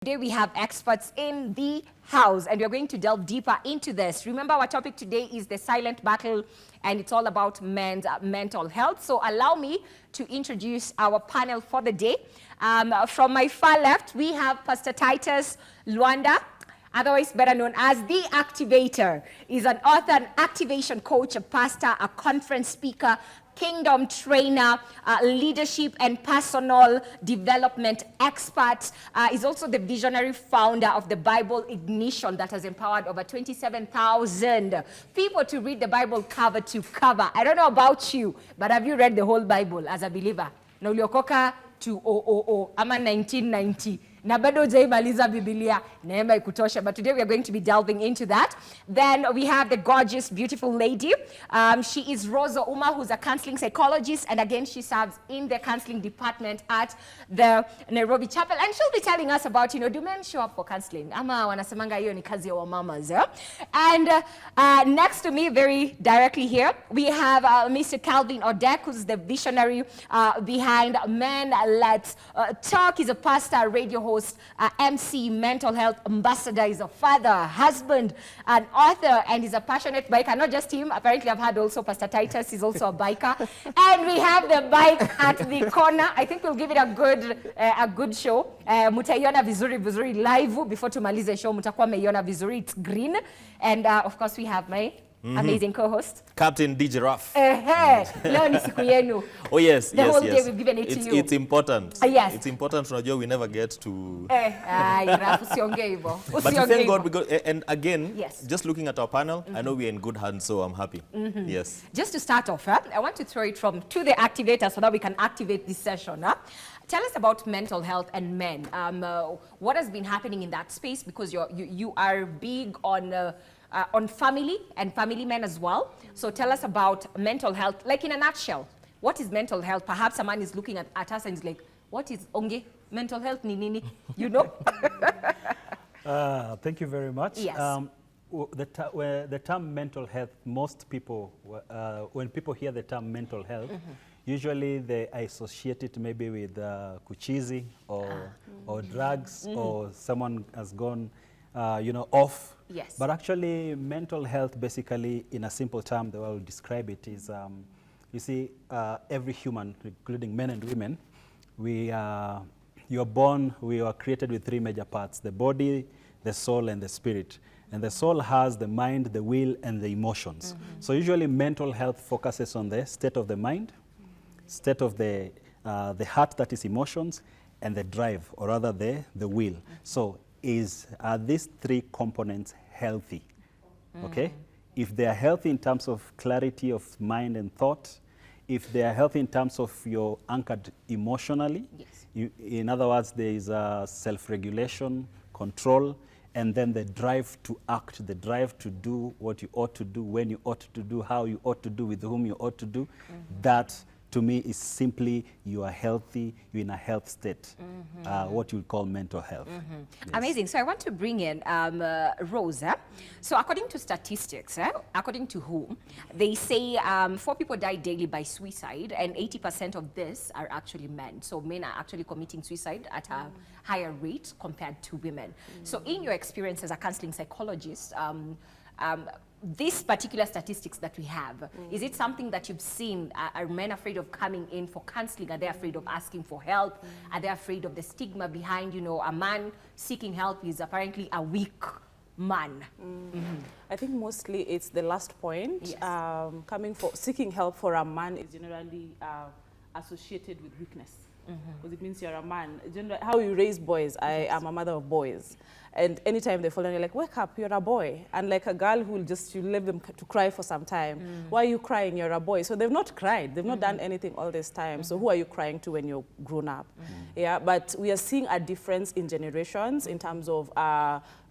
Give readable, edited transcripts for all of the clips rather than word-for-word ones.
Today we have experts in the house and we're going to delve deeper into this. Remember, our topic today is the silent battle and it's all about men's mental health. So allow me to introduce our panel for the day. From my far left, we have Pastor Titus Luanda, otherwise better known as The Activator. He's an author, an activation coach, a pastor, a conference speaker, kingdom trainer, leadership and personal development expert. He's also the visionary founder of the Bible Ignition that has empowered over 27,000 people to read the Bible cover to cover. I don't know about you, but have you read the whole Bible as a believer? Na uliokoka 2000 ama 1990. Na bado hujaimaliza Biblia, neema ikutosha. But today we are going to be delving into that. Then we have the gorgeous, beautiful lady. She is Rosa Uma, who's a counseling psychologist. And again, she serves in the counseling department at the Nairobi Chapel. And she'll be telling us about, do men show up for counseling? Ama wanasemanga hiyo ni kazi ya wamamas. And next to me, very directly here, we have Mr. Calvin Odek, who's the visionary behind Men Let's Talk. He's a pastor, radio host, MC, mental health ambassador. He's a father, husband, an author, and he's a passionate biker. Not just him, apparently I've had also Pastor Titus, he's also a biker. And we have the bike at the corner. I think we'll give it a good show. Mutaiona vizuri live before tumalize show. Mutakuwa meiona vizuri, it's green. And of course we have my amazing co-host, Captain DJ Ruff. Leo ni siku yenu. Oh yes, the whole day we've given it to you. It's important. Yes. It's important to know we never get to. Ruff, usiongee hivyo. But thank God we got, and again, yes, just looking at our panel, I know we're in good hands, so I'm happy. Yes. Just to start off, I want to throw it to the activator so that we can activate this session. Tell us about mental health and men. What has been happening in that space, because you are big on family and family men as well. So tell us about mental health, like in a nutshell. What is mental health? Perhaps a man is looking at us and is like, what is onge? Mental health ni nini? You know? Thank you very much. Yes. The term mental health, most people, when people hear the term mental health, usually they associate it maybe with kuchizi or drugs, or someone has gone off. Yes. But actually, mental health, basically, in a simple term, the way I will describe it is, you see, every human, including men and women, we are created with three major parts: the body, the soul, and the spirit. And the soul has the mind, the will, and the emotions. So usually, mental health focuses on the state of the mind, state of the heart, that is emotions, and the drive, or rather the will. So are these three components healthy? Okay? If they are healthy in terms of clarity of mind and thought, if they are healthy in terms of you're anchored emotionally, yes, in other words, there is self-regulation, control, and then the drive to act, the drive to do what you ought to do, when you ought to do, how you ought to do, with whom you ought to do, that to me is simply you are healthy, you're in a health state, what you call mental health. Yes. Amazing. So I want to bring in Rosa. So according to statistics, according to whom, they say 4 people die daily by suicide, and 80% of this are actually men. So men are actually committing suicide at a higher rate compared to women. So in your experience as a counseling psychologist, these particular statistics that we have, is it something that you've seen? Are men afraid of coming in for counseling? Are they afraid of asking for help? Are they afraid of the stigma behind, a man seeking help is apparently a weak man? I think mostly it's the last point. Yes. Seeking help for a man is generally associated with weakness. Because it means you're a man. How you raise boys, I am a mother of boys. And anytime they fall down, you're like, wake up, you're a boy. And like a girl who will you leave them to cry for some time. Why are you crying? You're a boy. So they've not cried. They've not done anything all this time. So who are you crying to when you're grown up? Yeah, but we are seeing a difference in generations in terms of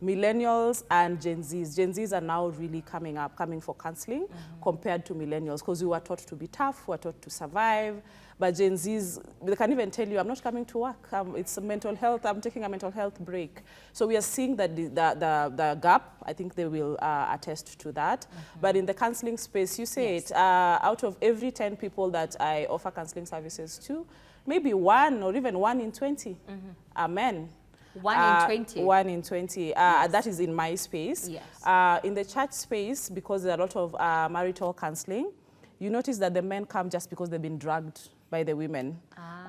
millennials and Gen Zs. Gen Zs are now really coming for counseling compared to millennials, because we were taught to be tough, we were taught to survive. But Gen Zs, they can even tell you, I'm not coming to work. It's a mental health. I'm taking a mental health break. So we are seeing that the gap. I think they will attest to that. But in the counseling space, you say it, out of every 10 people that I offer counseling services to, maybe 1 or even 1 in 20 are men. 1 in 20? 1 in 20. That is in my space. Yes. In the church space, because there are a lot of marital counseling, you notice that the men come just because they've been drugged by the women.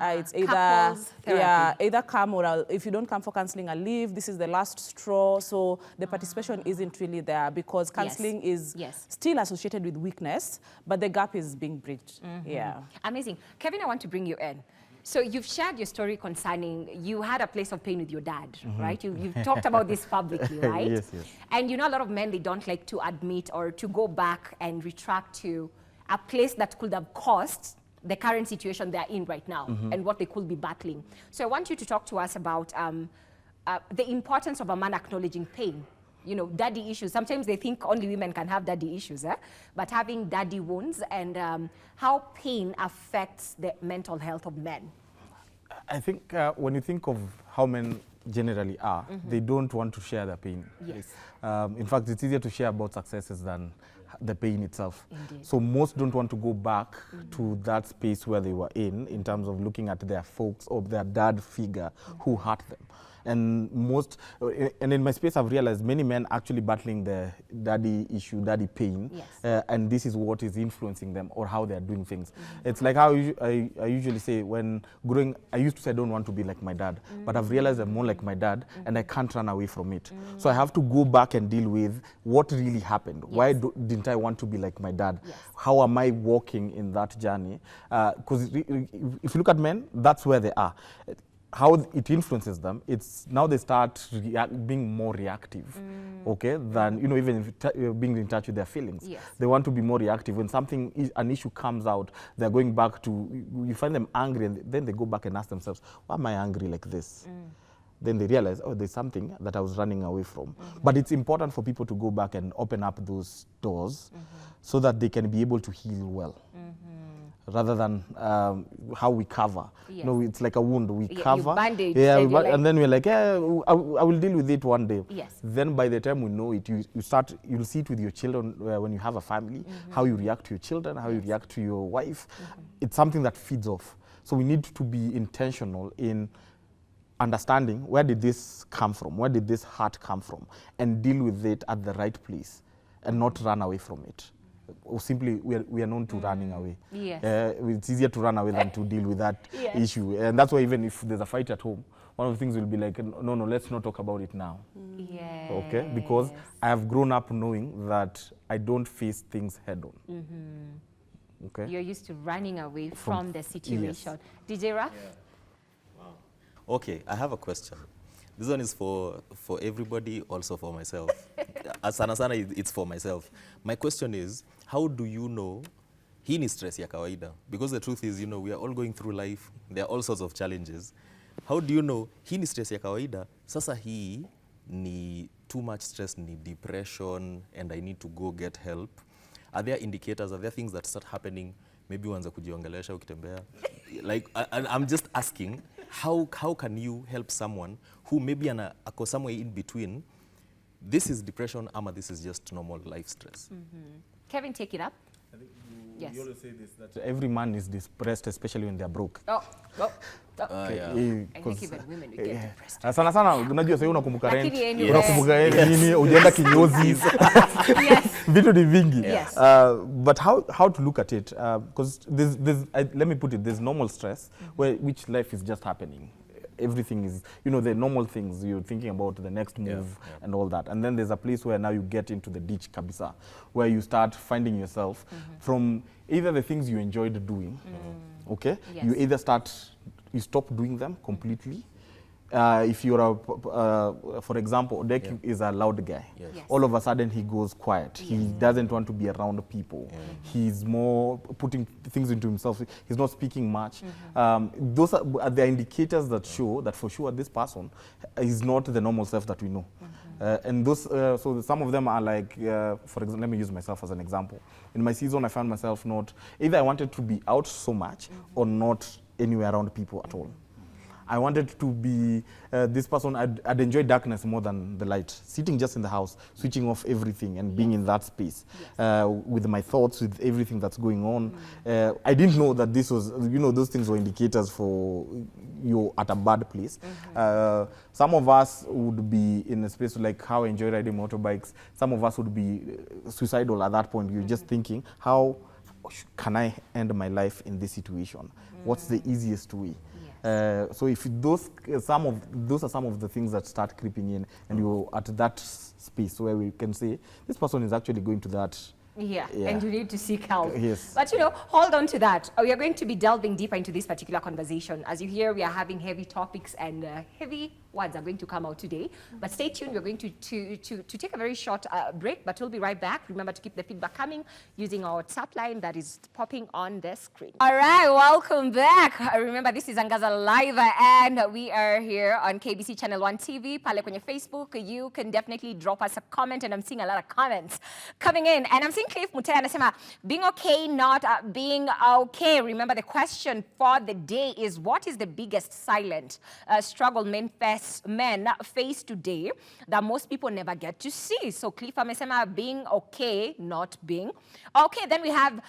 It's either couples therapy. either come or if you don't come for counseling, I'll leave. This is the last straw. So the participation isn't really there because counseling is still associated with weakness, but the gap is being bridged. Yeah. Amazing. Kevin, I want to bring you in. So you've shared your story concerning you had a place of pain with your dad, right? You've talked about this publicly, right? Yes. And you know, a lot of men, they don't like to admit or to go back and retract to a place that could have caused the current situation they're in right now and what they could be battling. So I want you to talk to us about the importance of a man acknowledging pain. You know, daddy issues. Sometimes they think only women can have daddy issues, but having daddy wounds and how pain affects the mental health of men. I think when you think of how men generally are, they don't want to share their pain. Yes. In fact, it's easier to share about successes than the pain itself. Indeed. So most don't want to go back to that space where they were in terms of looking at their folks or their dad figure who hurt them. And and in my space, I've realized many men actually battling the daddy issue, daddy pain, and this is what is influencing them or how they're doing things. It's like how I usually say when growing, I used to say I don't want to be like my dad, but I've realized I'm more like my dad, and I can't run away from it. So I have to go back and deal with what really happened. Why didn't I want to be like my dad? How am I walking in that journey? Because if you look at men, that's where they are. How it influences them, it's now they start being more reactive, okay, than, you know, even if being in touch with their feelings. They want to be more reactive. When an issue comes out, they're going back to, you find them angry, and then they go back and ask themselves, why am I angry like this? Then they realize, oh, there's something that I was running away from. But it's important for people to go back and open up those doors so that they can be able to heal well. Rather than how we cover. No, it's like a wound. We cover. You bandage. And then we're like, I will deal with it one day. Yes. Then by the time we know it, you'll see it with your children when you have a family, how you react to your children, how you react to your wife. It's something that feeds off. So we need to be intentional in understanding where did this come from, where did this hurt come from, and deal with it at the right place and not run away from it. Or simply, we are known to running away. It's easier to run away than to deal with that issue. And that's why even if there's a fight at home, one of the things will be like, no, let's not talk about it now. Okay? Because I have grown up knowing that I don't face things head on. Okay? You're used to running away from the situation. DJ Raf? Wow. Okay, I have a question. This one is for everybody, also for myself. Sana sana, it's for myself. My question is, how do you know hii ni stress ya kawaida? Because the truth is, you know, we are all going through life. There are all sorts of challenges. How do you know hii ni stress ya kawaida? Sasa hii ni too much stress, ni depression, and I need to go get help. Are there indicators? Are there things that start happening? Maybe uanza kujiongelesha ukitembea. Like, I'm just asking, how can you help someone who maybe ako somewhere in between? This is depression, ama this is just normal life stress. Kevin, take it up. I think you always say this, that every man is depressed, especially when they're broke. I think even women will get depressed. Sana sana, unajua sasa unakumbuka rent, Lakini anyway. unakumbuka nini, ujaenda kinyozi. Vitu ni vingi. But how to look at it? Because let me put it, there's normal stress, which life is just happening. Everything is, you know, the normal things, you're thinking about the next move and all that. And then there's a place where now you get into the ditch kabisa, where you start finding yourself from either the things you enjoyed doing, okay? You either you stop doing them completely. If you're for example, Odek is a loud guy. All of a sudden he goes quiet. He doesn't want to be around people. He's more putting things into himself. He's not speaking much. Those are the indicators that show that for sure this person is not the normal self that we know. And those, so some of them are like, for example, let me use myself as an example. In my season, I found myself either I wanted to be out so much or not anywhere around people at all. I wanted to be this person. I'd enjoy darkness more than the light. Sitting just in the house, switching off everything and being in that space with my thoughts, with everything that's going on. I didn't know that this was, those things were indicators for you at a bad place. Some of us would be in a space like how I enjoy riding motorbikes. Some of us would be suicidal at that point. You're just thinking, how can I end my life in this situation? What's the easiest way? So if those are some of the things that start creeping in, and you're at that space where we can say this person is actually going to that. Yeah, and you need to seek help. Yes. But hold on to that. We are going to be delving deeper into this particular conversation. As you hear, we are having heavy topics and heavy words are going to come out today. But stay tuned. We're going to take a very short break, but we'll be right back. Remember to keep the feedback coming using our WhatsApp line that is popping on the screen. All right, welcome back. Remember, this is Angaza Live, and we are here on KBC Channel 1 TV. Pale kwenye Facebook, you can definitely drop us a comment, and I'm seeing a lot of comments coming in. And I'm seeing Cliff Mutea anasema, being okay, not being okay. Remember, the question for the day is, what is the biggest silent struggle men face today that most people never get to see? So Cliff amesema being okay, not being okay. Then we have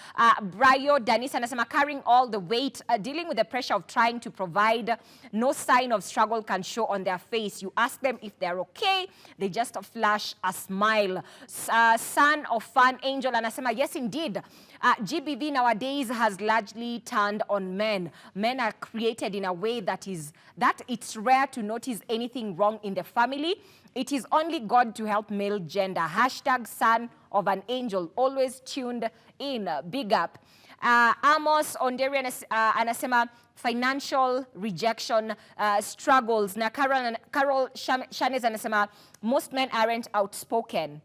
Brayo Danis anasema carrying all the weight, dealing with the pressure of trying to provide. No sign of struggle can show on their face. You ask them if they're okay, they just flash a smile. Son of Fun Angel anasema, yes indeed, GBV nowadays has largely turned on men. Men are created in a way that it's rare to notice anything wrong in the family. It is only God to help male gender. Hashtag son of an angel, always tuned in. Big up. Amos Onderi anasema financial rejection struggles. Na Carol Shanes anasema most men aren't outspoken.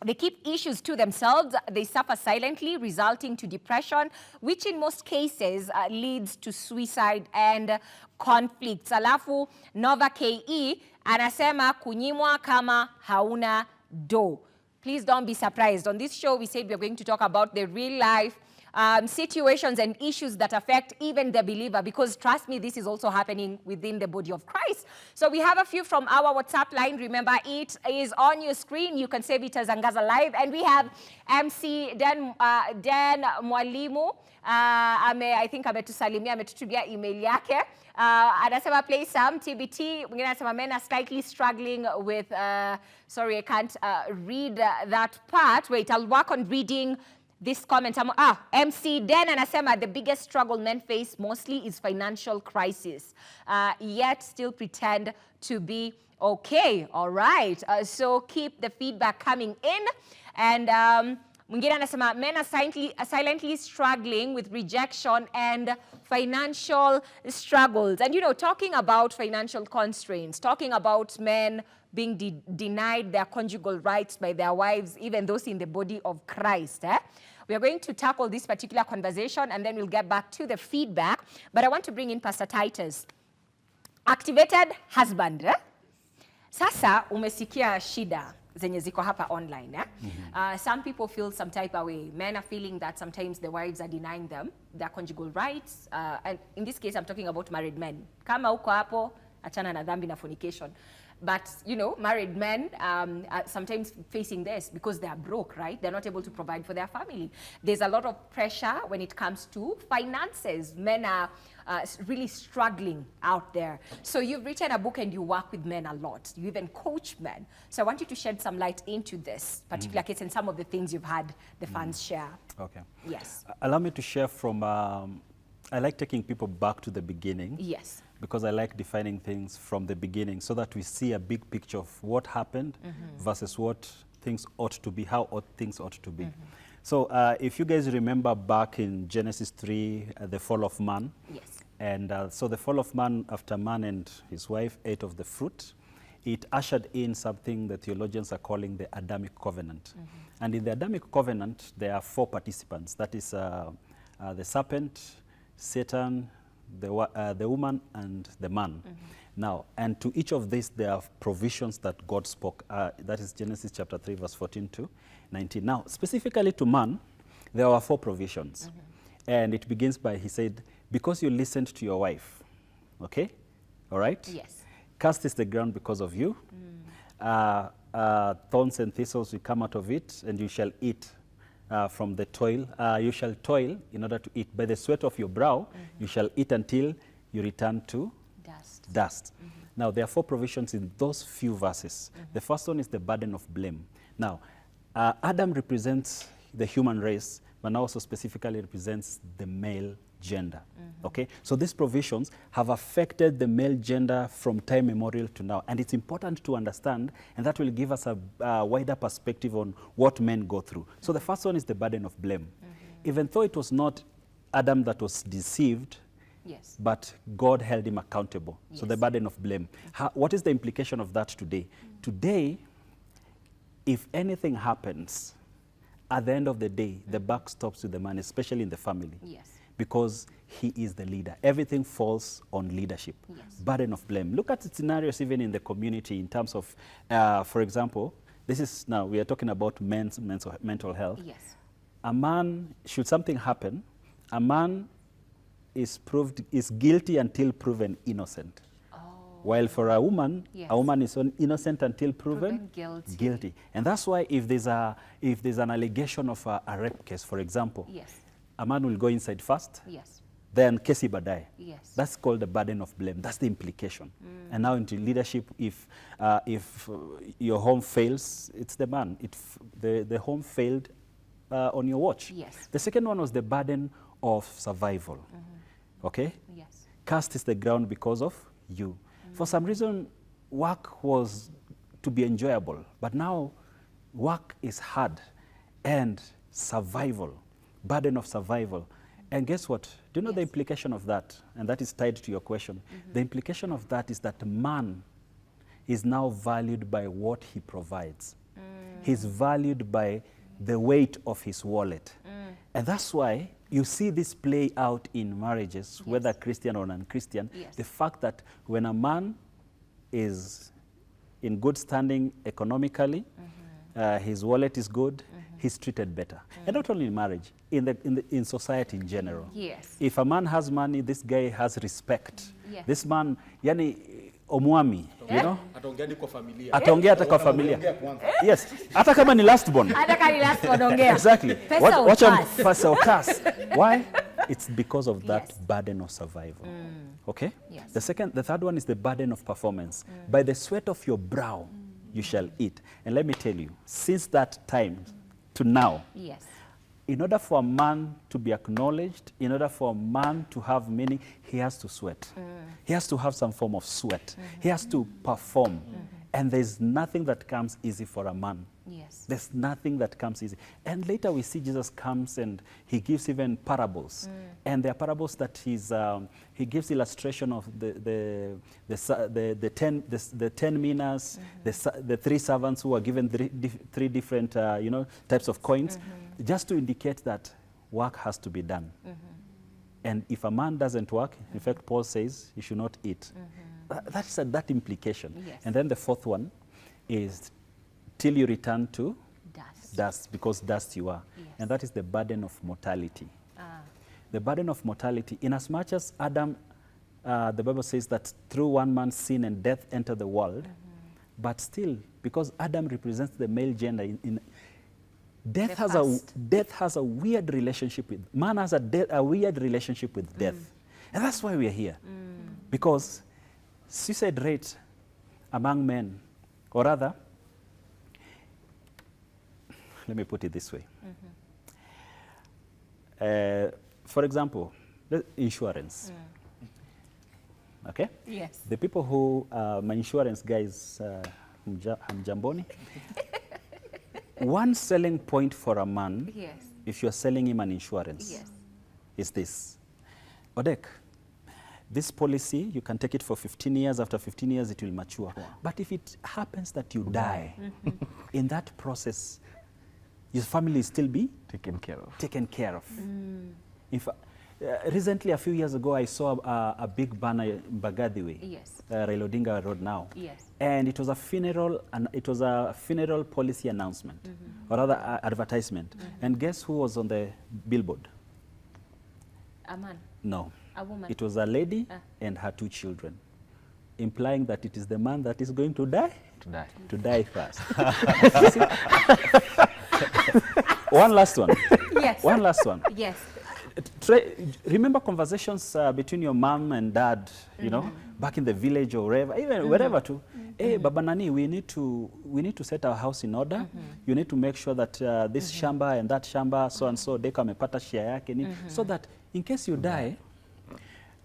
They keep issues to themselves. They suffer silently, resulting to depression, which in most cases leads to suicide and conflicts. Alafu Nova KE anasema kunyimwa kama hauna do. Please don't be surprised. On this show, we said we're going to talk about the real life situations and issues that affect even the believer, because trust me, this is also happening within the body of Christ. So we have a few from our WhatsApp line. Remember, it is on your screen. You can save it as Angaza Live. And we have MC Dan Mwalimu. I think ametusalimia, ametutumia email yake. Anasema play some TBT. Mwingine anasema men are slightly struggling with, sorry, I can't read that part. Wait, I'll work on reading this comment. MC Den anasema the biggest struggle men face mostly is financial crisis, yet still pretend to be okay. All right, so keep the feedback coming in. And mwingine anasema men are silently struggling with rejection and financial struggles. And talking about financial constraints, talking about men being denied their conjugal rights by their wives, even those in the body of Christ. We are going to tackle this particular conversation, and then we'll get back to the feedback. But I want to bring in Pastor Titus. Activated husband. Sasa umesikia shida zenye ziko hapa online. Some people feel some type of way. Men are feeling that sometimes the wives are denying them their conjugal rights. And in this case, I'm talking about married men. Kama uko hapo, achana na dhambi na fornication. But, married men are sometimes facing this because they are broke, right? They're not able to provide for their family. There's a lot of pressure when it comes to finances. Men are really struggling out there. So you've written a book and you work with men a lot. You even coach men. So I want you to shed some light into this particular case and some of the things you've had the fans share. Okay. Yes. Allow me to share from, I like taking people back to the beginning. Yes. Because I like defining things from the beginning so that we see a big picture of what happened versus what things ought to be, how things ought to be. So if you guys remember back in Genesis 3, the fall of man. Yes. And so the fall of man, after man and his wife ate of the fruit, it ushered in something that theologians are calling the Adamic covenant. And in the Adamic covenant, there are 4 participants. That is the serpent, Satan, the woman, and the man. Now, and to each of these, there are provisions that God spoke. That is Genesis chapter 3, verse 14 to 19. Now, specifically to man, there were 4 provisions. And it begins by, he said, because you listened to your wife, okay, all right? Yes. Cursed is the ground because of you. Thorns and thistles will come out of it, and you shall eat from the toil. You shall toil in order to eat. By the sweat of your brow, you shall eat until you return to dust. Now, there are 4 provisions in those few verses. The first one is the burden of blame. Now, Adam represents the human race, but now also specifically represents the male gender. Okay? So these provisions have affected the male gender from time immemorial to now. And it's important to understand, and that will give us a wider perspective on what men go through. So the first one is the burden of blame. Even though it was not Adam that was deceived, Yes. but God held him accountable. So the Yes. burden of blame. What is the implication of that today? Today, if anything happens, at the end of the day, the buck stops with the man, especially in the family. Yes. Because he is the leader. Everything falls on leadership. Yes. Burden of blame. Look at the scenarios even in the community in terms of, for example, this is now, we are talking about men's mental health. Yes. A man, should something happen, a man is guilty until proven innocent. While for a woman, Yes. a woman is innocent until proven guilty. And that's why if there's an allegation of a rape case, for example, Yes. a man will go inside first, Yes. then kesi baadaye. Yes. That's called the burden of blame. That's the implication. And now into leadership, if your home fails, it's the man. The home failed on your watch. Yes. The second one was the burden of survival. Okay? Yes. Cursed is the ground because of you. For some reason, work was to be enjoyable, but now work is hard, and survival, burden of survival. And guess what? Do you know the implication of that? And that is tied to your question. The implication of that is that man is now valued by what he provides. He's valued by the weight of his wallet. And that's why you see this play out in marriages, whether Christian or non-Christian. Yes. The fact that when a man is in good standing economically, his wallet is good, he's treated better. And not only in marriage, in society in general. Yes. If a man has money, this guy has respect. Yes. This man, yani omwami, you know? Ataongea hata kwa familia. Ataongea hata kwa familia. Yes, hata kama ni last born. Hata kama ni last one, ongea. Exactly. Pesa Watch him, ukas. pesa ukas. Why? It's because of that Yes. burden of survival. Okay? Yes. The third one is the burden of performance. By the sweat of your brow, you shall eat. And let me tell you, since that time to now, Yes. in order for a man to be acknowledged, in order for a man to have meaning, he has to sweat. He has to have some form of sweat. He has to perform. And there's nothing that comes easy for a man. Yes. There's nothing that comes easy. And later we see Jesus comes and he gives even parables. And there are parables that he gives illustration of the 10 minas, the 3 servants who are given three different types of coins, just to indicate that work has to be done. And if a man doesn't work, in fact, Paul says he should not eat. That's that implication. Yes. And then the fourth one is till you return to Dust. dust, because dust you are. Yes. And that is the burden of mortality. The burden of mortality, inasmuch as Adam, the Bible says that through one man's sin and death entered the world, but still, because Adam represents the male gender, death has a weird relationship with, man has a weird relationship with death. And that's why we are here. Because suicide rate among men, or rather, let me put it this way. For example, insurance. Okay? Yes. The people who, my insurance guys, hamjamboni. One selling point for a man, Yes. if you're selling him an insurance, Yes. is this. Odek, this policy, you can take it for 15 years. After 15 years, it will mature. But if it happens that you die, in that process, your family will still be Taken care of. taken care of. Recently, a few years ago, I saw a big banner in Bagadiwe, Yes. Raila Odinga Road now. Yes. And it was a funeral policy announcement, or rather advertisement. And guess who was on the billboard? A man. No. A woman. It was a lady and her 2 children. implying that it is the man that is going to die? To die. To die first. One last one. Yes. One last one. Yes. Remember conversations between your mom and dad, you know, back in the village or wherever, even wherever too. Hey, Baba Nani, we need to set our house in order. You need to make sure that this shamba and that shamba, so and so, deka amepata share yake, so that in case you die,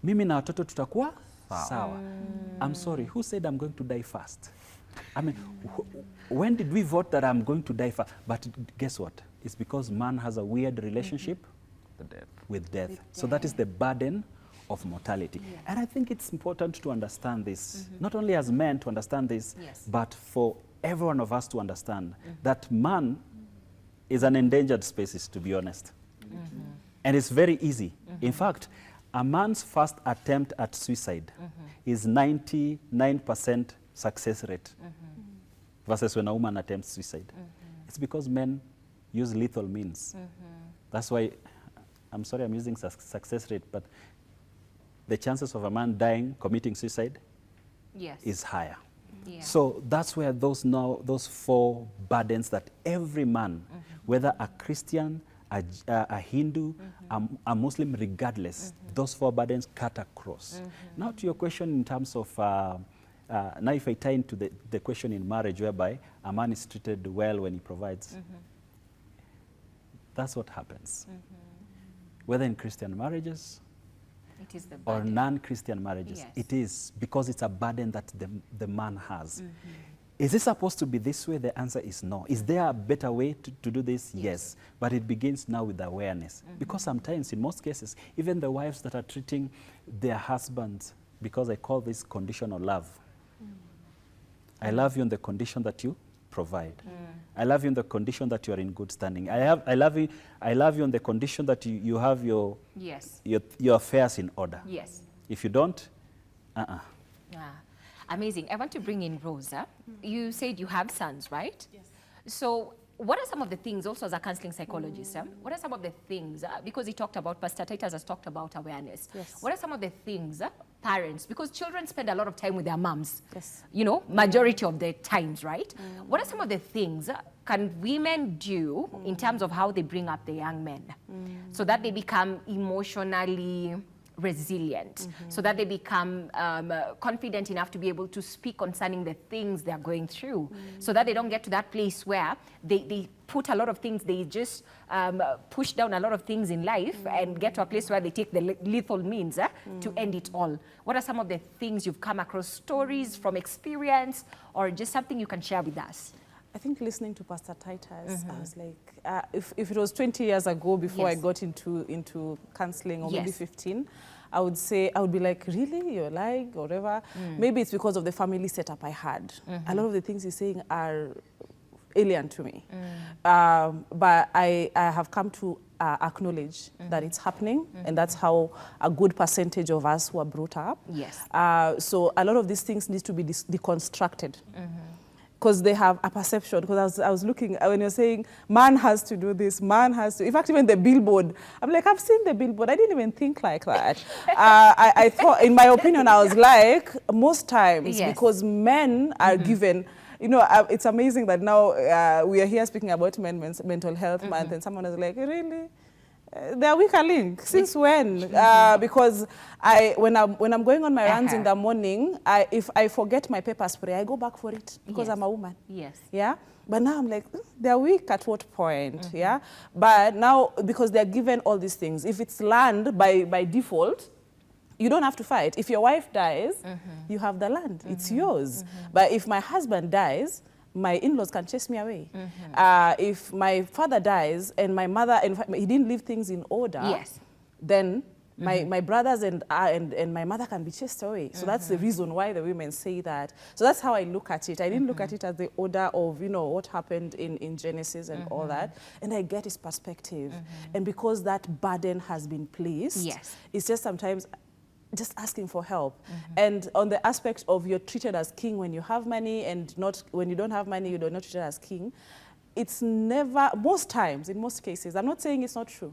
mimi na watoto tutakuwa sawa. I'm sorry, who said I'm going to die first? I mean, when did we vote that I'm going to die first? But guess what? It's because man has a weird relationship with death. So that is the burden of mortality. Yes. And I think it's important to understand this, not only as men to understand this, but for every one of us to understand that man is an endangered species, to be honest. And it's very easy. In fact, a man's first attempt at suicide is 99% success rate versus when a woman attempts suicide. It's because men use lethal means. That's why, I'm sorry I'm using success rate, but the chances of a man dying, committing suicide is higher. So that's where those 4 burdens that every man, whether a Christian, a Hindu, a Muslim, regardless, those 4 burdens cut across. Now to your question in terms of, now if I tie into the question in marriage whereby a man is treated well when he provides, that's what happens. Whether in Christian marriages it is the or non-Christian marriages, it is because it's a burden that the man has. Is it supposed to be this way? The answer is no. Is there a better way to do this? Yes. But it begins now with awareness. Because sometimes, in most cases, even the wives that are treating their husbands, because I call this conditional love. I love you on the condition that you provide. I love you on the condition that you are in good standing. I love you on the condition that you have your affairs in order. Yes. If you don't, Amazing. I want to bring in Rosa. You said you have sons, right? Yes. So what are some of the things, also as a counseling psychologist, what are some of the things, because he talked about, Pastor Titus has talked about awareness. Yes. What are some of the things, parents, because children spend a lot of time with their moms, you know, majority of the times, right? What are some of the things can women do in terms of how they bring up the young men so that they become emotionally resilient, so that they become confident enough to be able to speak concerning the things they're going through, so that they don't get to that place where they put a lot of things, they just push down a lot of things in life and get to a place where they take the lethal means to end it all. What are some of the things you've come across, stories from experience, or just something you can share with us? I think listening to Pastor Titus, I was like, if it was 20 years ago before I got into counseling, or maybe 15, I would be like, really? You're lying, or whatever. Maybe it's because of the family setup I had. A lot of the things he's saying are alien to me. But I have come to acknowledge that it's happening, and that's how a good percentage of us were brought up. Yes. So a lot of these things need to be deconstructed. Because they have a perception, because I was looking, when you're saying, man has to do this, man has to, in fact, even the billboard, I'm like, I've seen the billboard, I didn't even think like that. I thought, in my opinion, I was like, most times, because men are given, you know, it's amazing that now we are here speaking about mental health month, and someone is like, really? They're weaker link. Since when? Because when I'm going on my runs in the morning, if I forget my pepper spray, I go back for it because I'm a woman. Yes. Yeah. But now I'm like, they're weak at what point? Yeah. But now, because they're given all these things, if it's land by default, you don't have to fight. If your wife dies, you have the land. It's yours. But if my husband dies, my in-laws can chase me away. If my father dies and my mother, and he didn't leave things in order, then my brothers and my mother can be chased away. So that's the reason why the women say that. So that's how I look at it. I didn't look at it as the order of, you know, what happened in Genesis and all that. And I get his perspective. And because that burden has been placed, it's just sometimes just asking for help. And on the aspect of you're treated as king when you have money, and not when you don't have money, you're not treated as king. It's never, most times, in most cases, I'm not saying it's not true,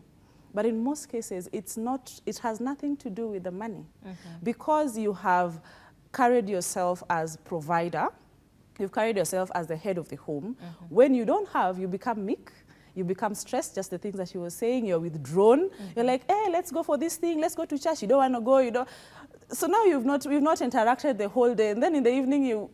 but in most cases, it's not, it has nothing to do with the money. Because you have carried yourself as provider, you've carried yourself as the head of the home. When you don't have, you become meek, you become stressed, just the things that you were saying, you're withdrawn. You're like, hey, let's go for this thing, let's go to church. You don't want to go, you don't. So now we've not interacted the whole day. And then in the evening,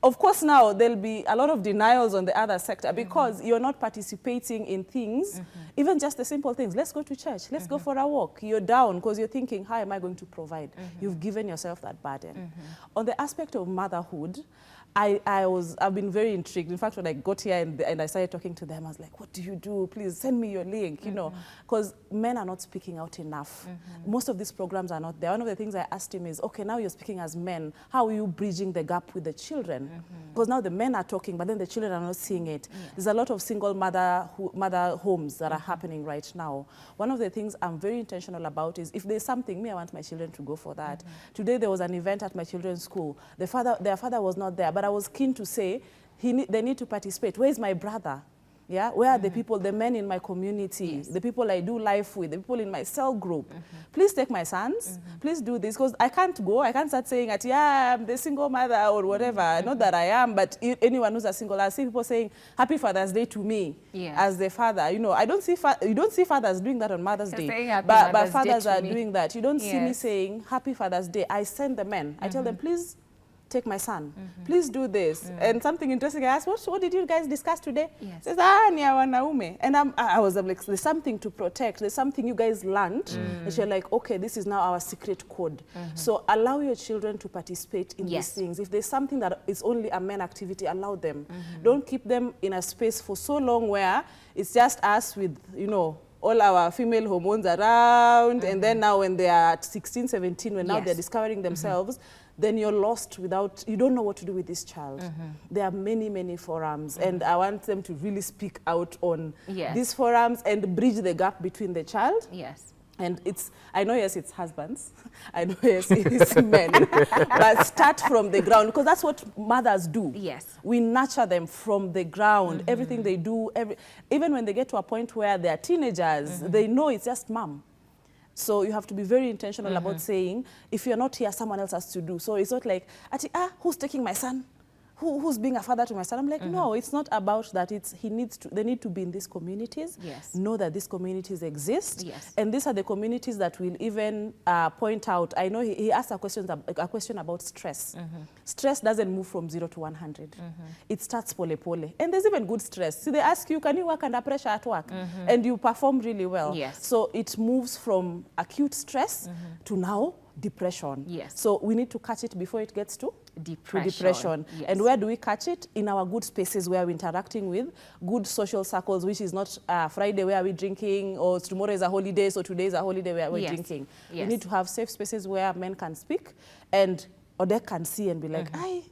of course, now there'll be a lot of denials on the other sector because you're not participating in things, even just the simple things. Let's go to church. Let's go for a walk. You're down because you're thinking, how am I going to provide? You've given yourself that burden. On the aspect of motherhood, I've been very intrigued. In fact, when I got here and I started talking to them, I was like, what do you do? Please send me your link, you know, because men are not speaking out enough. Most of these programs are not there. One of the things I asked him is, okay, now you're speaking as men. How are you bridging the gap with the children? Because now the men are talking, but then the children are not seeing it. There's a lot of single mother homes that are happening right now. One of the things I'm very intentional about is if there's something, I want my children to go for that. Today there was an event at my children's school. Their father was not there, but I was keen to say, they need to participate. Where is my brother? Yeah, where are the people, the men in my community, the people I do life with, the people in my cell group? Please take my sons. Please do this, because I can't go. I can't start saying that, yeah, I'm the single mother or whatever. Not that I am, but anyone who's a single, I see people saying Happy Father's Day to me as the father. You know, I don't see you don't see fathers doing that on Mother's Day, but fathers are doing that. You don't see me saying Happy Father's Day. I send the men. I tell them, please take my son. Please do this. And something interesting, I asked, what did you guys discuss today? Says, ni wanaume. And I was like, there's something to protect. There's something you guys learned. And you're like, okay, this is now our secret code. So allow your children to participate in these things. If there's something that is only a men activity, allow them. Don't keep them in a space for so long where it's just us with, you know, all our female hormones around. And then now when they are at 16, 17, when now they're discovering themselves, then you're lost without, you don't know what to do with this child. There are many, many forums, and I want them to really speak out on these forums and bridge the gap between the child. And it's, I know, yes, it's husbands. I know, yes, it's men. But start from the ground, because that's what mothers do. We nurture them from the ground. Everything they do, even when they get to a point where they're teenagers, they know it's just mom. So you have to be very intentional about saying, if you're not here, someone else has to do. So it's not like, who's taking my son? Who's being a father to my son? I'm like, no, it's not about that. It's they need to be in these communities. Know that these communities exist. And these are the communities that will even point out. I know he asked a question about stress. Stress doesn't move from 0 to 100. It starts pole. And there's even good stress. See, they ask you, can you work under pressure at work? And you perform really well. So it moves from acute stress to now depression. So we need to catch it before it gets to depression. And where do we catch it? In our good spaces where we're interacting with good social circles, which is not Friday where we're drinking, or tomorrow is a holiday, so today is a holiday where we're drinking. We need to have safe spaces where men can speak and or they can see and be like, ay,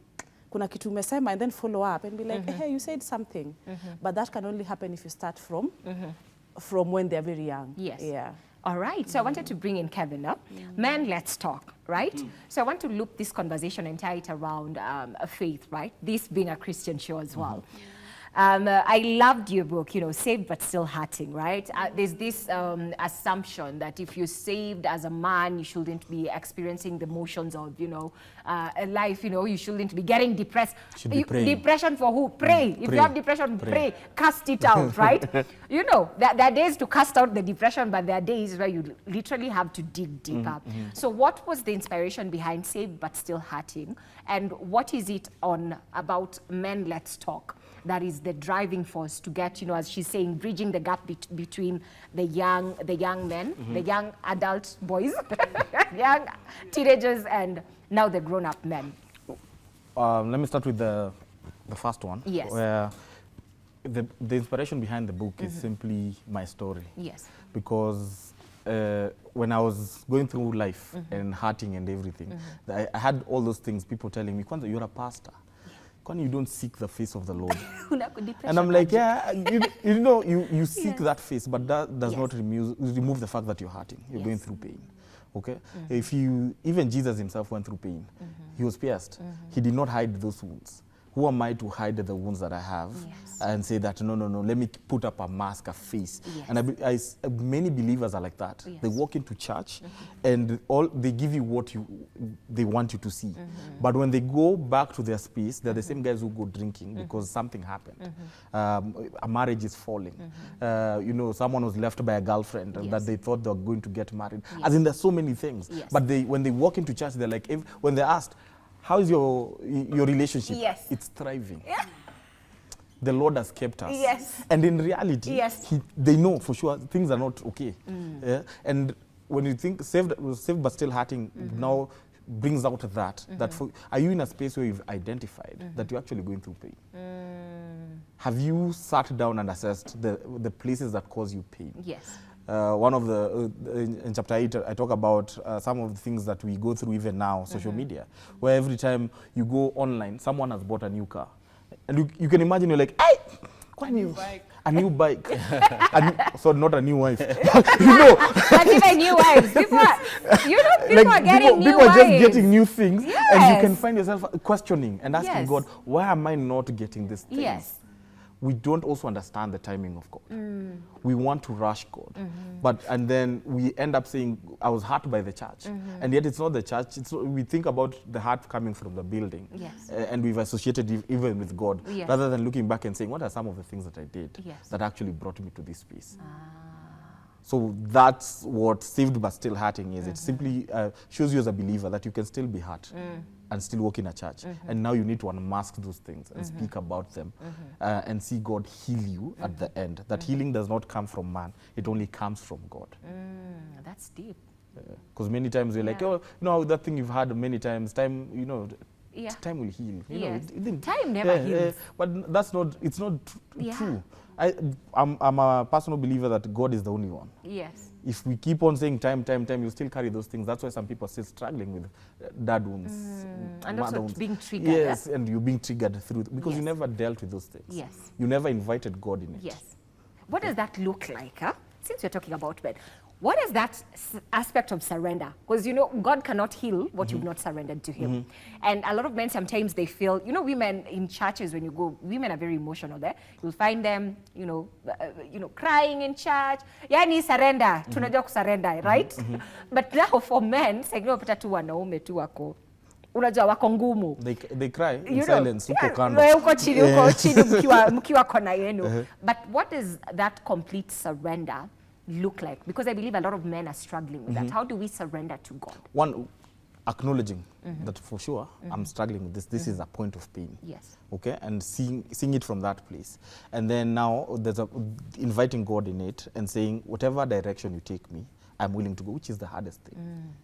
kuna kitu umesema, and then follow up and be like, hey, you said something. But that can only happen if you start from when they're very young. All right, so I wanted to bring in Kevin up. Men, let's talk, right? So I want to loop this conversation and tie it around faith, right? This being a Christian show as well. I loved your book, you know, Saved But Still Hurting, right? There's this assumption that if you're saved as a man, you shouldn't be experiencing the motions of, you know, life, you know, you shouldn't be getting depressed. Depression for who? Pray. If you have depression, pray. Cast it out, right? You know, there are days to cast out the depression, but there are days where you literally have to dig deeper. So what was the inspiration behind Saved But Still Hurting? And what is it about Men Let's Talk that is the driving force to get, you know, as she's saying, bridging the gap between the young men, the young adult boys, young teenagers, and now the grown-up men? Let me start with the first one. Where the inspiration behind the book is simply my story. Because when I was going through life and hurting and everything, I had all those things, people telling me, Kwanza, you're a pastor. Kwani you don't seek the face of the Lord? And I'm like, yeah, you know, you seek that face, but that does not remove the fact that you're hurting. You're going through pain. Okay? Even Jesus himself went through pain. He was pierced. He did not hide those wounds. who am I to hide the wounds that I have and say that, no, let me put up a mask, a face. Yes. And many believers are like that. Yes. They walk into church and they give you what they want you to see. But when they go back to their space, they're the same guys who go drinking because something happened. A marriage is falling. Someone was left by a girlfriend that they thought they were going to get married. As in, there's so many things. Yes. But when they walk into church, they're like, when they're asked, how is your relationship? Yes. It's thriving. Yeah. The Lord has kept us. Yes. And in reality, yes. they know for sure things are not okay. Yeah? And when you think saved but still hurting now brings out that, are you in a space where you've identified that you're actually going through pain? Have you sat down and assessed the places that cause you pain? Yes. One of in chapter 8, I talk about some of the things that we go through even now, social media, where every time you go online, someone has bought a new car. And you can imagine, you're like, hey, a new bike. So not a new wife. Not even new wives. People are getting new people wives. Are just getting new things. Yes. And you can find yourself questioning and asking Yes. God, why am I not getting this thing? Yes. We don't also understand the timing of God. We want to rush God. And then we end up saying, I was hurt by the church. And yet it's not the church. We think about the hurt coming from the building. Yes. And we've associated even with God, Yes. rather than looking back and saying, what are some of the things that I did Yes. that actually brought me to this space? So that's what saved but still hurting is. It simply shows you as a believer that you can still be hurt and still walk in a church. And now you need to unmask those things and speak about them and see God heal you at the end. That healing does not come from man. It only comes from God. That's deep. Because many times we're like, oh, that thing you've had many times, time, time will heal. Yes. It Time never heals. But it's not true. I'm a personal believer that God is the only one. Yes. If we keep on saying time, you still carry those things. That's why some people are still struggling with dad wounds. And also wounds. being triggered. Yes, and you're being triggered through, because you Yes. never dealt with those things. Yes. You never invited God in it. Yes. What does that look like? Since we're talking about men, what is that aspect of surrender? Because, God cannot heal what you've not surrendered to him. And a lot of men, sometimes they feel, women in churches, when you go, women are very emotional there. You'll find them, crying in church. Yani surrender, tunajua kusarenda, right? But now for men, unapata tu wanaume tu wako. Unajua wako ngumu. They cry in silence. Uko kando. Uko chini mkiwa kona yenu. But what is that complete surrender look like? Because I believe a lot of men are struggling with that. How do we surrender to God? One, acknowledging that for sure I'm struggling with this. This is a point of pain. Yes. Okay, and seeing it from that place. And then now there's inviting God in it and saying, whatever direction you take me, I'm willing to go, which is the hardest thing.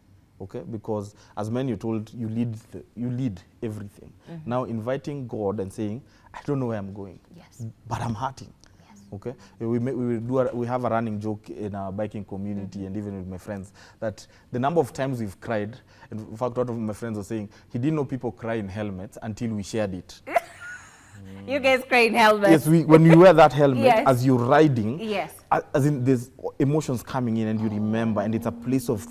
Okay, because as men, you're told you lead everything. Now inviting God and saying, I don't know where I'm going, Yes. but I'm hurting. Yes. Okay, we have a running joke in our biking community and even with my friends that the number of times we've cried, and in fact, a lot of my friends are saying he didn't know people cry in helmets until we shared it. You guys cry in helmets. Yes, when you wear that helmet Yes. as you're riding, Yes. as in there's emotions coming in and you remember, and it's a place of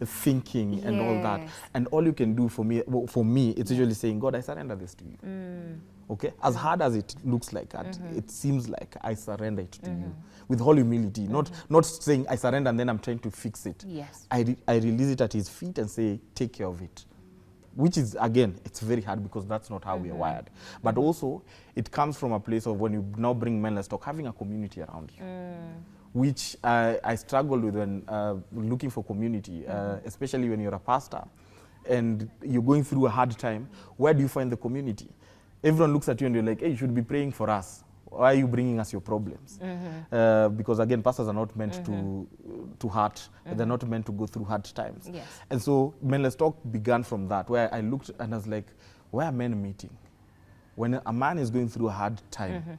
thinking and all that. Yes. And all you can do for me, it's usually saying, God, I surrender this to you. Okay, as hard as it looks like that, it seems like I surrender it to you with whole humility, not saying I surrender and then I'm trying to fix it. Yes. I release it at his feet and say, take care of it. Which is, again, it's very hard because that's not how we are wired. But also, it comes from a place of when you now bring men, let's talk, having a community around you. Which I struggled with when looking for community, especially when you're a pastor and you're going through a hard time. Where do you find the community? Everyone looks at you and you're like, hey, you should be praying for us. Why are you bringing us your problems? Because again, pastors are not meant to hurt. They're not meant to go through hard times. Yes. And so Men Let's Talk began from that, where I looked and I was like, where are men meeting? When a man is going through a hard time,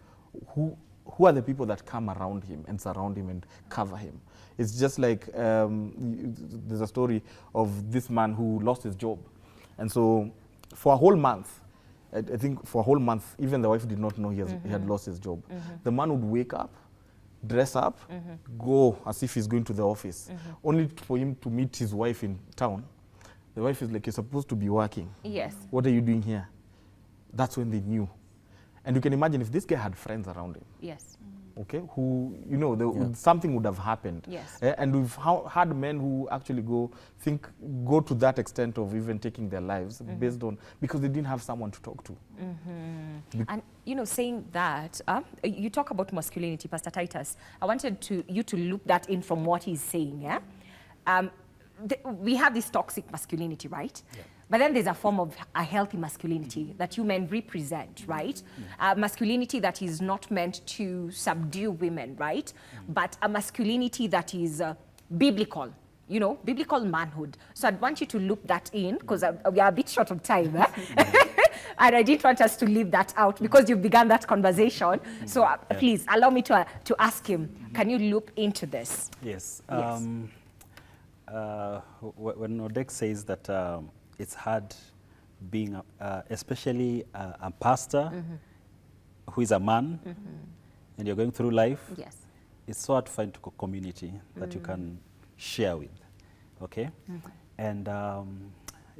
who are the people that come around him and surround him and cover him? It's just like there's a story of this man who lost his job. And so for a whole month, I think for a whole month, even the wife did not know he had lost his job. The man would wake up, dress up, go as if he's going to the office, only for him to meet his wife in town. The wife is like, you're supposed to be working. Yes. What are you doing here? That's when they knew And you can imagine if this guy had friends around him, Yes. okay, who, you know, something would have happened. Yes. And we've had men who actually go to that extent of even taking their lives based on, because they didn't have someone to talk to. And, you know, saying that, you talk about masculinity, Pastor Titus. I wanted you to loop that in from what he's saying, yeah? We have this toxic masculinity, right? Yeah. But then there's a form of a healthy masculinity that you men represent, right? Masculinity that is not meant to subdue women, right? But a masculinity that is biblical, you know, biblical manhood. So I'd want you to loop that in, because we are a bit short of time, and I didn't want us to leave that out because you've begun that conversation. So please allow me to ask him, can you loop into this? Yes. Yes. When Odek says that it's hard being, especially a pastor who is a man, and you're going through life, Yes. it's so hard to find a community that you can share with, okay? And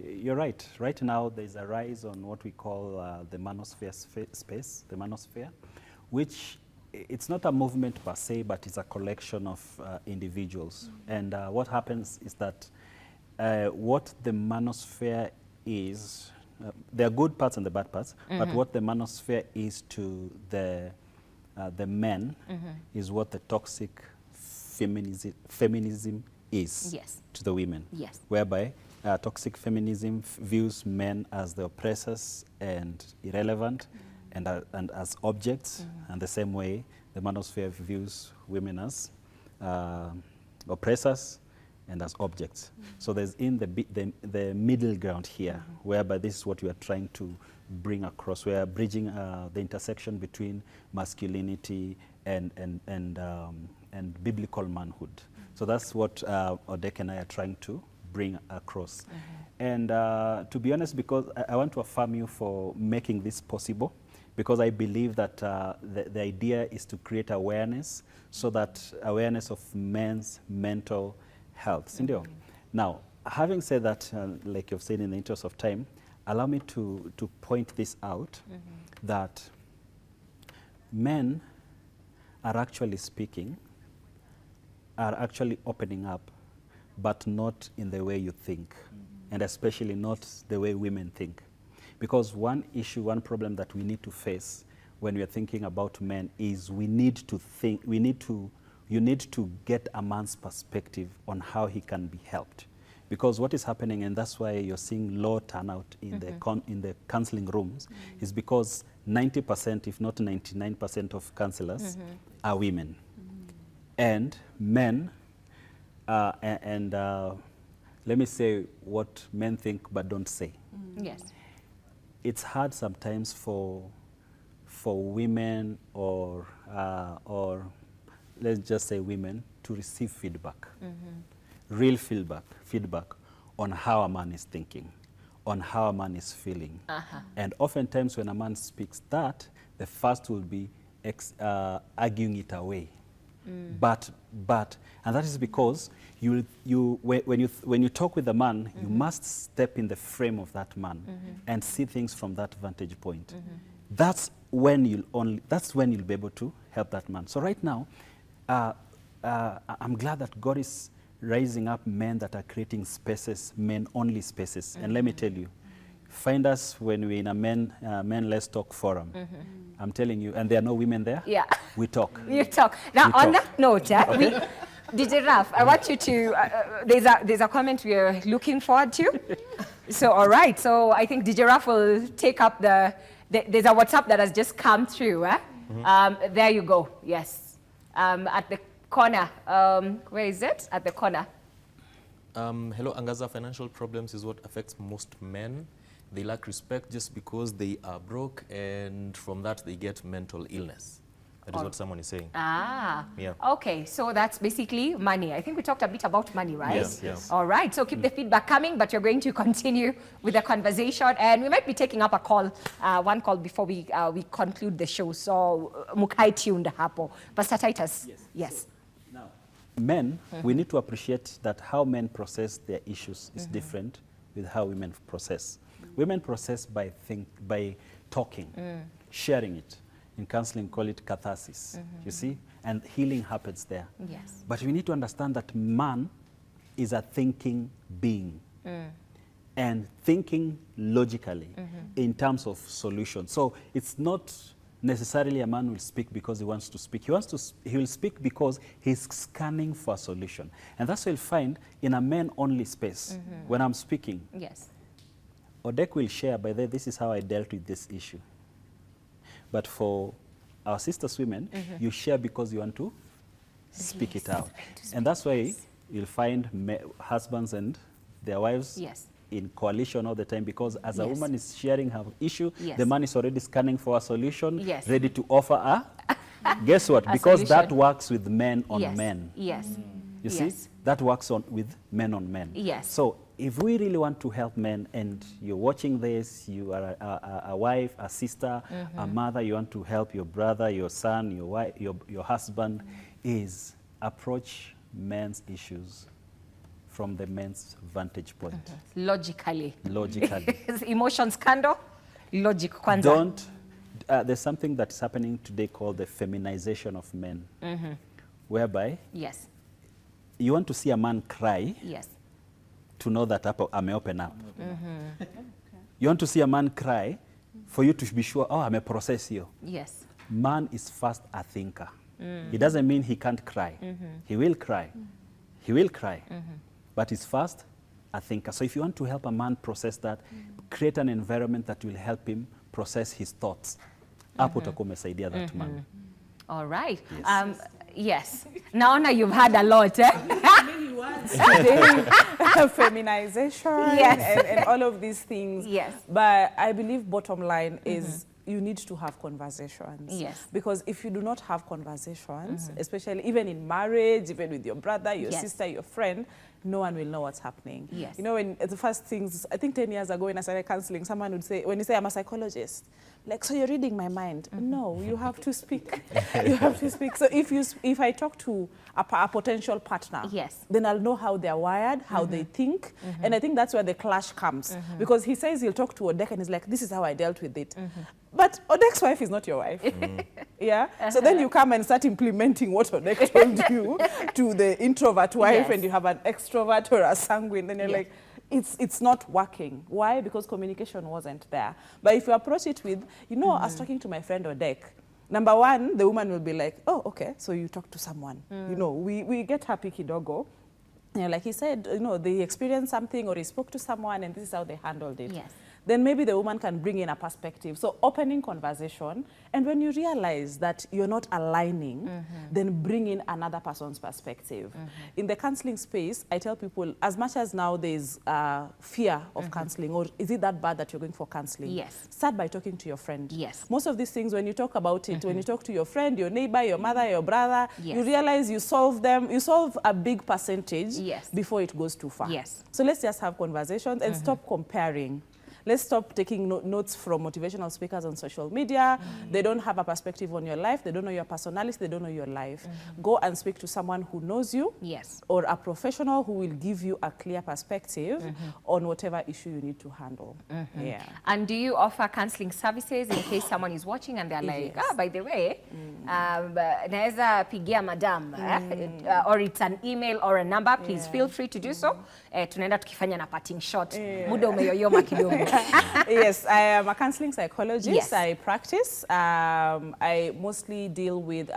you're right. Right now, there's a rise on what we call the manosphere space, the manosphere, which it's not a movement per se, but it's a collection of individuals. And what happens is that what the manosphere is, there are good parts and the bad parts, but what the manosphere is to the men is what the toxic feminism is to the women. Yes. Whereby toxic feminism views men as the oppressors and irrelevant and as objects, and the same way the manosphere views women as oppressors and as objects. So there's in the middle ground here, whereby this is what we are trying to bring across. We are bridging the intersection between masculinity and biblical manhood. So that's what Odek and I are trying to bring across. And to be honest, because I want to affirm you for making this possible, because I believe that the idea is to create awareness, so that awareness of men's mental health. Sindio? Now, having said that, like you've said, in the interest of time, allow me to point this out, that men are actually speaking, are actually opening up, but not in the way you think, and especially not the way women think. Because one issue, one problem that we need to face when we are thinking about men is you need to get a man's perspective on how he can be helped. Because what is happening, and that's why you're seeing low turnout in the counseling rooms, is because 90%, if not 99% of counselors are women. And men, let me say what men think but don't say. Yes. It's hard sometimes for women or let's just say women to receive feedback, real feedback on how a man is thinking, on how a man is feeling. And oftentimes when a man speaks that, the first will be arguing it away. But, and that is because when you talk with a man, you must step in the frame of that man and see things from that vantage point. That's when you'll be able to help that man. So right now, I'm glad that God is raising up men that are creating spaces, men-only spaces. And let me tell you, find us when we're in a men Let's Talk forum. I'm telling you, and there are no women there. Yeah. We talk. You talk. Now, on that note, DJ Raf, I want you to, there's a comment we're looking forward to. So, all right. So I think DJ Raf will take up there's a WhatsApp that has just come through. There you go. Yes. At the corner. Where is it? At the corner. Hello, Angaza. Financial problems is what affects most men. They lack respect just because they are broke, and from that they get mental illness. That is what someone is saying. Ah, yeah. Okay, so that's basically money. I think we talked a bit about money, right? Yes, yes. All right, so keep the feedback coming, but you're going to continue with the conversation, and we might be taking up a call, one call before we conclude the show. So, mukai tuned hapo. Pastor Titus. Yes. So, now, men, we need to appreciate that how men process their issues is different with how women process. Women process by talking. sharing it. In counseling, call it catharsis, you see? And healing happens there. Yes. But we need to understand that man is a thinking being. And thinking logically in terms of solution. So it's not necessarily a man will speak because he wants to speak. He will speak because he's scanning for a solution. And that's what you'll find in a men-only space when I'm speaking. Yes. Odek will share, by the way, this is how I dealt with this issue. But for our sisters women, you share because you want to speak it out. And that's why you'll find husbands and their wives in coalition all the time, because as a woman is sharing her issue, the man is already scanning for a solution, ready to offer a guess what? Because solution. That works with men on men. Yes. You see? That works with men on men. Yes. So if we really want to help men, and you're watching this, you are a wife, a sister, a mother, you want to help your brother, your son, your wife, your husband, is approach men's issues from the men's vantage point. Logically. Logically. Emotions kando, logic kwanza. There's something that's happening today called the feminization of men, whereby you want to see a man cry to know that I'm open up. You want to see a man cry for you to be sure, oh, I'm a process here. Yes. Man is first a thinker. It doesn't mean he can't cry. He will cry. He will cry. But he's first a thinker. So if you want to help a man process that, create an environment that will help him process his thoughts. Hapo utakuwa umesaidia that man. All right. Yes. Yes. Naona you've had a lot, eh? Feminization and all of these things. Yes. But I believe bottom line is you need to have conversations. Yes. Because if you do not have conversations, especially even in marriage, even with your brother, your sister, your friend, no one will know what's happening. Yes. You know, when the first things, I think 10 years ago when I started counseling, someone would say, when you say I'm a psychologist, like, so you're reading my mind. No, you have to speak. You have to speak. So if I talk to a potential partner, then I'll know how they're wired, how they think. And I think that's where the clash comes. Because he says he'll talk to Odek and he's like, this is how I dealt with it. But Odek's wife is not your wife. So then you come and start implementing what Odek told you to the introvert wife, and you have an extrovert or a sanguine, then you're like, it's not working. Why? Because communication wasn't there. But if you approach it with, you know, I was talking to my friend Odek. Number one, the woman will be like, oh, okay, so you talk to someone. You know, we get happy kidogo. You know, like he said, you know, they experienced something or he spoke to someone and this is how they handled it. Then maybe the woman can bring in a perspective. So opening conversation, and when you realize that you're not aligning, then bring in another person's perspective. In the counseling space, I tell people, as much as now there's fear of counseling, or is it that bad that you're going for counseling? Start by talking to your friend. Most of these things, when you talk about it, when you talk to your friend, your neighbor, your mother, your brother, you realize you solve them, you solve a big percentage before it goes too far. So let's just have conversations and stop comparing. Let's stop taking notes from motivational speakers on social media. They don't have a perspective on your life. They don't know your personality. They don't know your life. Go and speak to someone who knows you, or a professional who will give you a clear perspective on whatever issue you need to handle. And do you offer counseling services in case someone is watching and they're like, by the way, naeza pigia madam, or it's an email or a number, please feel free to do so. Tunaenda tukifanya na parting shot. Muda umeyoyoma kidogo. Yes, I am a counseling psychologist. I practice. I mostly deal with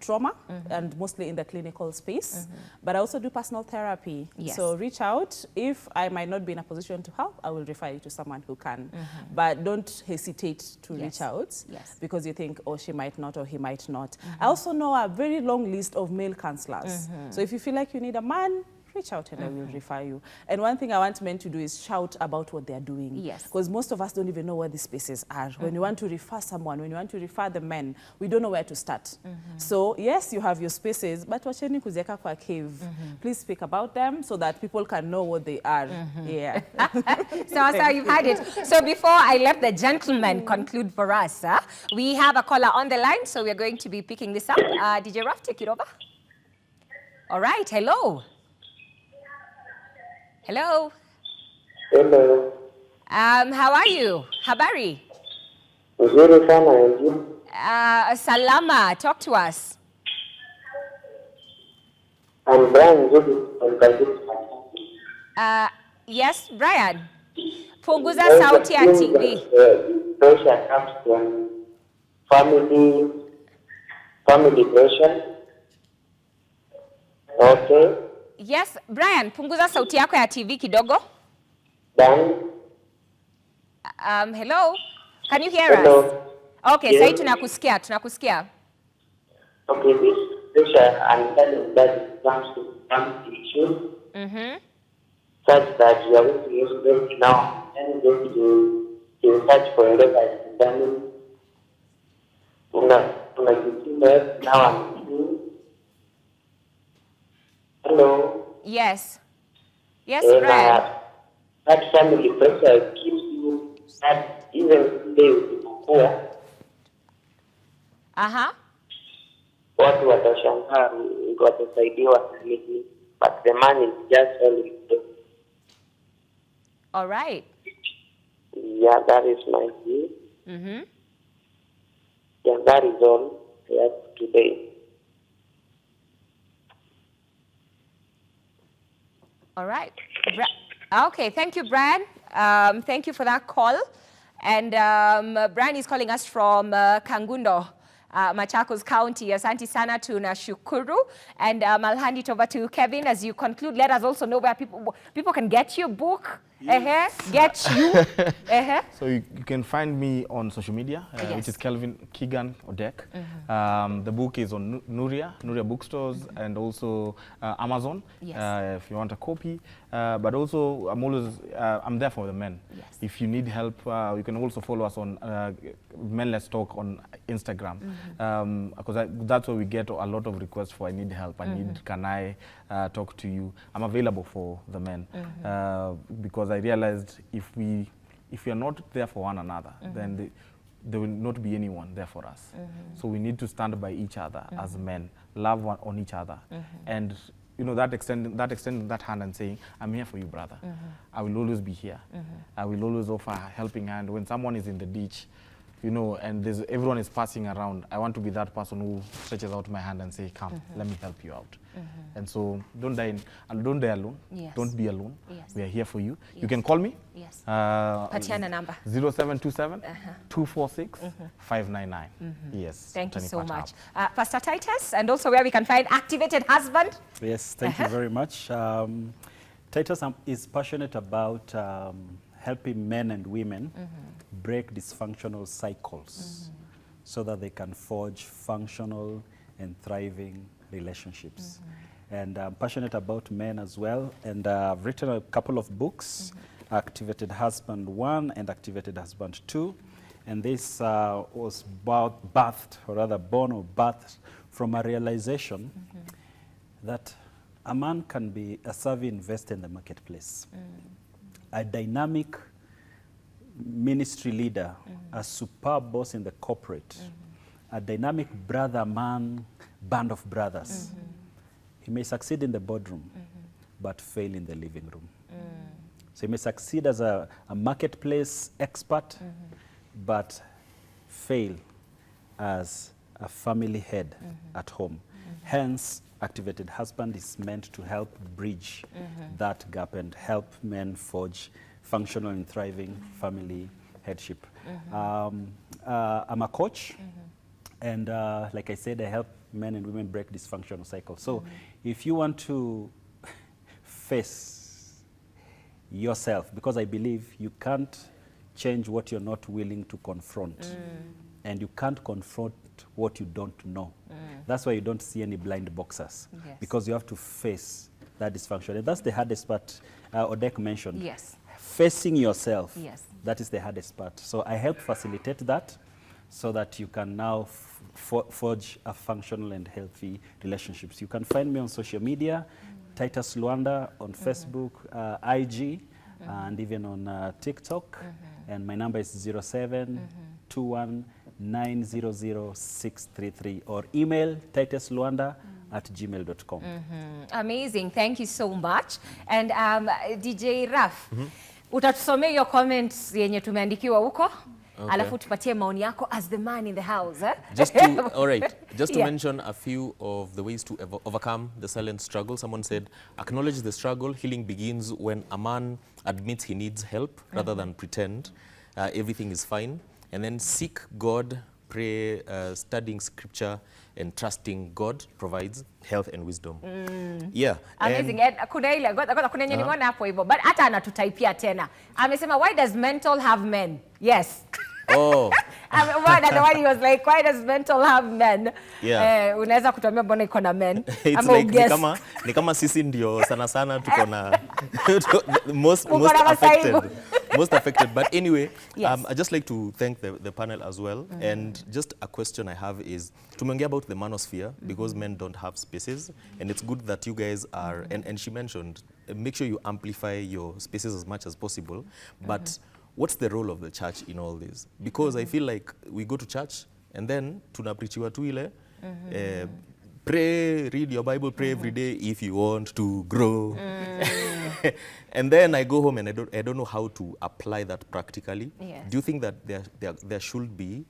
trauma and mostly in the clinical space, but I also do personal therapy. So reach out. If I might not be in a position to help, I will refer you to someone who can. But don't hesitate to reach out because you think, oh, she might not or he might not. I also know a very long list of male counselors. So if you feel like you need a man, reach out and I will refer you. And one thing I want men to do is shout about what they're doing. Because most of us don't even know where the spaces are. When you want to refer someone, when you want to refer the men, we don't know where to start. So yes, you have your spaces, but wacheni kuzieka kwa cave. Please speak about them so that people can know what they are. So you've had it. So before I let the gentleman conclude for us, we have a caller on the line, so we're going to be picking this up. DJ Raf, take it over. All right, hello. Hello. Hello. How are you? Habari? Nzuri sana wengi. Salama, talk to us. I'm Brian Nzuri from KBC. Yes, Brian. Punguza sauti ya TV. Pressure comes from family pressure. Okay. Yes, Brian, punguza sauti yako ya TV kidogo. Then. Hello? Can you hear Hello. us? Okay, Yes. sasa tunakusikia. Okay, this pressure and that comes to family issues. Such that you are going to use them now and going to search for a level family. Now I'm doing. Hello. Yes. Yes, And, Brian. that family pressure keeps you that even today with poor. Watu watashangaa watasaidiwa zaidi, but the man is just only. All right. Yeah, that is my view. Yeah, that is all I have today. All right. Okay, thank you, Brian. Thank you for that call. And Brian is calling us from Kangundo, Machakos County. Asante sana, tunashukuru. And I'll hand it over to Kevin as you conclude. Let us also know where people can get your book. Get you. So you can find me on social media, which is Kelvin Keegan Odek. The book is on Nuria bookstores, and also Amazon, if you want a copy. But also, I'm there for the men. Yes. If you need help, you can also follow us on Men Let's Talk on Instagram, because that's where we get a lot of requests for I need help, can I talk to you? I'm available for the men, because I realized if we are not there for one another, then there will not be anyone there for us. So we need to stand by each other as men, love on each other, and extending that hand and saying, I'm here for you, brother. I will always be here. I will always offer a helping hand when someone is in the ditch, and everyone is passing around. I want to be that person who stretches out my hand and say, come, let me help you out. And so don't die alone. Yes. Don't be alone. Yes. We are here for you. Yes. You can call me. Yes. Patiana number. 0727 246 599. Yes. Thank you so Tani much. Pastor Titus, and also where we can find Activated Husband. Yes, thank you very much. Titus is passionate about helping men and women break dysfunctional cycles so that they can forge functional and thriving relationships. And I'm passionate about men as well, and I've written a couple of books, Activated Husband 1 and Activated Husband 2, and this was born or birthed from a realization that a man can be a savvy investor in the marketplace, a dynamic ministry leader, a superb boss in the corporate, a dynamic brother-man band of brothers. He may succeed in the boardroom, but fail in the living room. So he may succeed as a marketplace expert, but fail as a family head at home. Hence, Activated Husband is meant to help bridge that gap and help men forge functional and thriving family headship. I'm a coach, and like I said, I help men and women break dysfunctional cycles. So if you want to face yourself, because I believe you can't change what you're not willing to confront, and you can't confront what you don't know. That's why you don't see any blind boxers, because you have to face that dysfunction. And that's the hardest part Odek mentioned. Yes. Facing yourself, that is the hardest part. So I help facilitate that so that you can now forge a functional and healthy relationships. You can find me on social media, Titus Luanda on Facebook, IG, and even on TikTok. And my number is 0721900633, or email titusluanda@gmail.com. Amazing, thank you so much. And DJ Raf, utatusomea your comments yenye tumeandikiwa huko. alafu tupatie maoni yako as the man in the house. All right, just to Yeah. mention a few of the ways to overcome the silent struggle. Someone said, acknowledge the struggle. Healing begins when a man admits he needs help rather than pretend everything is fine. And then seek God, pray, studying scripture, and trusting God provides health and wisdom. Yeah. Amazing. And kuna ile kuna yenye nimeona hapo hivyo, but hata anatutaipia tena. Amesema, why does mental have men? Yes. Oh. The one he was like, why does mental have men? Yeah. Unaweza kutuambia mbona iko na men? It's Ama like uguess. ni kama sisi ndio sana tuko na most Uko na masaibu. affected. Most affected. But anyway, Yes. I'd just like to thank the panel as well. And just a question I have is, tumeongea about the manosphere because men don't have spaces. And it's good that you guys are, and she mentioned, make sure you amplify your spaces as much as possible. But what's the role of the church in all this? Because I feel like we go to church and then tunapreachiwa tu ile, pray, read your Bible, pray every day if you want to grow. And then I go home and I don't know how to apply that practically. Yes. Do you think that there should be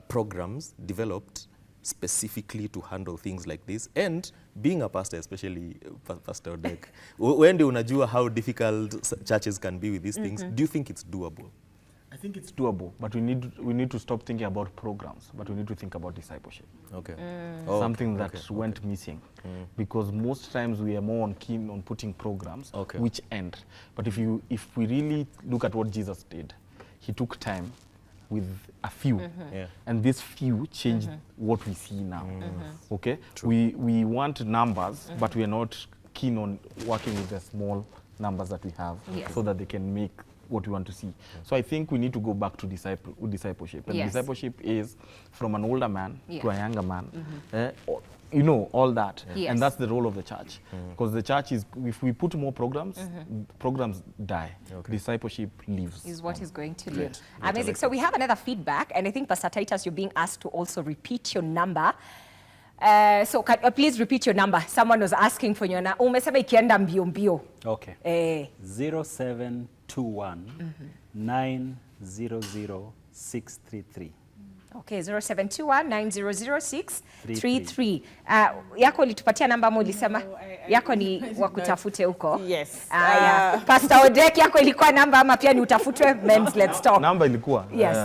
programs developed specifically to handle things like this? And being a pastor, especially Pastor Odek, when do unajua how difficult churches can be with these things, do you think it's doable? I think it's doable, but we need to stop thinking about programs, but we need to think about discipleship. Okay. Something that went missing, because most times we are more keen on putting programs which end. But if we really look at what Jesus did, he took time with a few, and this few changed what we see now. Okay, we want numbers, but we are not keen on working with the small numbers that we have, so that they can make what we want to see. So I think we need to go back to discipleship. And discipleship is from an older man to a younger man. You know, all that. And that's the role of the church. Because the church is, if we put more programs, programs die. Discipleship lives. Is what is going to live. Amazing. So we have another feedback, and I think, Pastor Titus, you're being asked to also repeat your number. So please repeat your number. Someone was asking for your number. Umesema ikienda mbio mbio. Okay. 0721 900 633. Okay, 0721900633. Yako ulitupatia namba ama ulisema? Yako ni wakutafute huko. Yes. Pastor Odek, yako ilikuwa namba ama pia ni utafutwe? Men's Let's Talk. Namba ilikuwa. Yes.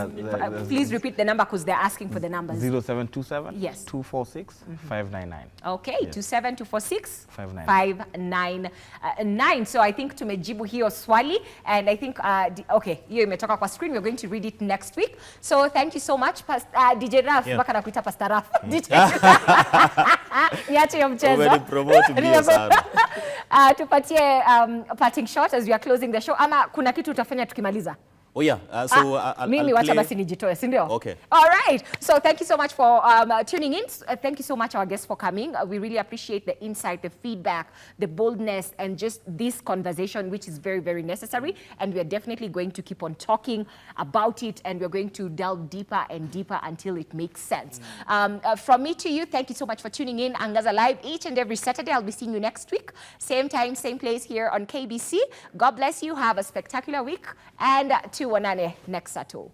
Please repeat the number because they're asking for the numbers. 0727 Yes. 246 599. Okay, 27246 599. 599. So I think tumejibu hiyo swali, and I think okay, hiyo imetoka kwa screen. We're going to read it next week. So thank you so much, DJ Raf. Mpaka nakuita Pastor Raf. Niache hiyo mchezo. Umenipromote mbio sana. Tupatie parting shot as we are closing the show, ama kuna kitu utafanya tukimaliza? Oh yeah, so Mimi wacha basi nijitoe, si ndio? Okay. All right. So thank you so much for tuning in. Thank you so much, our guests, for coming. We really appreciate the insight, the feedback, the boldness, and just this conversation, which is very, very necessary. And we are definitely going to keep on talking about it, and we're going to delve deeper and deeper until it makes sense. From me to you, thank you so much for tuning in. Angaza Live each and every Saturday. I'll be seeing you next week. Same time, same place here on KBC. God bless you. Have a spectacular week. And tuonane next Saturday.